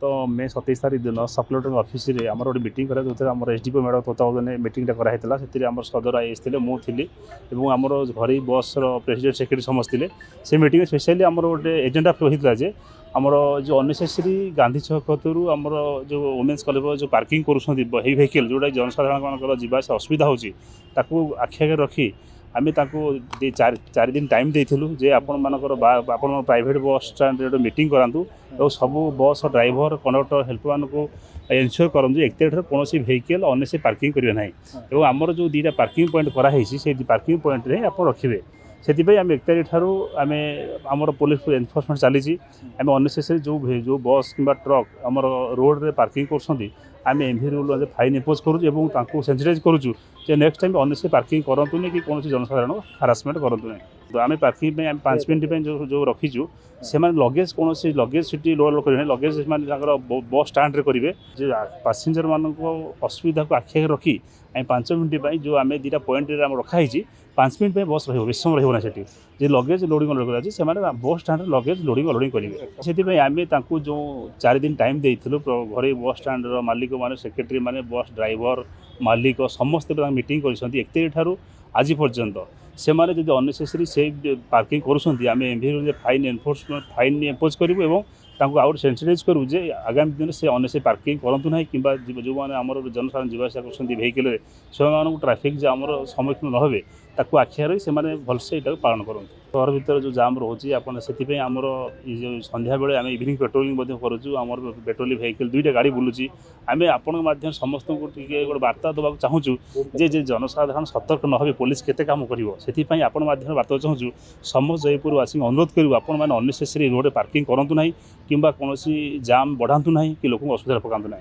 तो मे 27 तारीख दिन सब कलेक्टर ऑफिस रे आमर गोटे मीटिंग करा जो आम एसडीपो मैडम तत्वावधान मीटिंगटा कराइला से आम सदर आईएस थे मुझे और आमर घर बस प्रेसिडेंट सेक्रेटरी समस्त से मीटिंग स्पेशली आमर गोटे एजेंडा होता है आमर जो अननेसेसरी गांधी छक आमर जो वोमेन्स कॉलेज जो पार्किंग करुँच वेहिकल जोटा जनसाधारण मान जावास असुविधा होती आखि आगे रखी आम चार दिन टाइम देलु जे आपण मानकर प्राइवेट बस स्टाण्ड मीटिंग करातु और सब बस ड्राइवर कंडक्टर हेल्पर मान को एनश्योर करूँ 1 तारिख कौन वेहिकल अननेसेसरी पार्किंग करेंगे ना और आमर जो 2टा पार्किंग पॉइंट कराई से पार्किंग पॉइंट में आप रखिए से आम 1 तारिख ठारू आम आमर पुलिस एनफोर्समेंट चली आम अननेसेसरी जो बस कि ट्रक आमर रोड रे पार्किंग कर आम एमवी रूल फाइन इम्पोज करूँ सेंसिटाइज करूँ नेक्स्ट टाइम अननेसेसरी पार्किंग करूँ कि कौन जनसाधारण हारासमेंट करूँ ना तो आम पार्किंग में 5 मिनट जो रखीचु से लगेज कौन लगेज सीट लोड करेंगे लगेज बस स्टाण्ड करेंगे पैसेंजर मान असुविधा को आखि आगे रखी 5 मिनट जो आम 2टा पॉइंट रखाई 5 मिनट बस बेस समय रहा से लगेज लोडिंग अनलोडिंग से बस स्टाण्ड लगेज लोडिंग अनलोडिंग करेंगे से आम जो 4 दिन टाइम देलु घर बस स्टाण्ड मालिक मैंने सेक्रेटरी मैंने बस ड्राइवर मालिक समस्त मीटिंग कर 1 तारिख ठारू आज पर्यंत से माने अननेसेसरी से पार्किंग करुँच MV fine enforcement fine impose करूँ और आउट सेंसिटाइज करूँ जे आगामी दिन से अननेसेसरी पार्किंग करूँ ना कि जो मैंने आमर जनसाधारण जावासा कर वेहिकल से ट्राफिक जे आमर सम्मुखीन न हे ताकू आखिया रही से भलसे यहाँ पालन करूँ सहर भर जो जाम रोचे आपर आमर जो संध्या बेले आम इवनिंग पेट्रोलिंग करूँ आमर पेट्रोलिंग वेहिकल 2टा गाड़ी बुलूची आम आपण माध्यम समस्त को गोटे बार्ता देवा चाहूँ जे जनसाधारण सतर्क न हे पुलिस केते काम कर आपण माध्यम बार्ता चाहूँ समस्त जयपुरवासी अनुरोध करूँ आपण मैंने अननेसेसरी रोड पार्किंग करूँ ना कि कौन जाम बढ़ातु ना कि लोक असुविधा पकातु ना।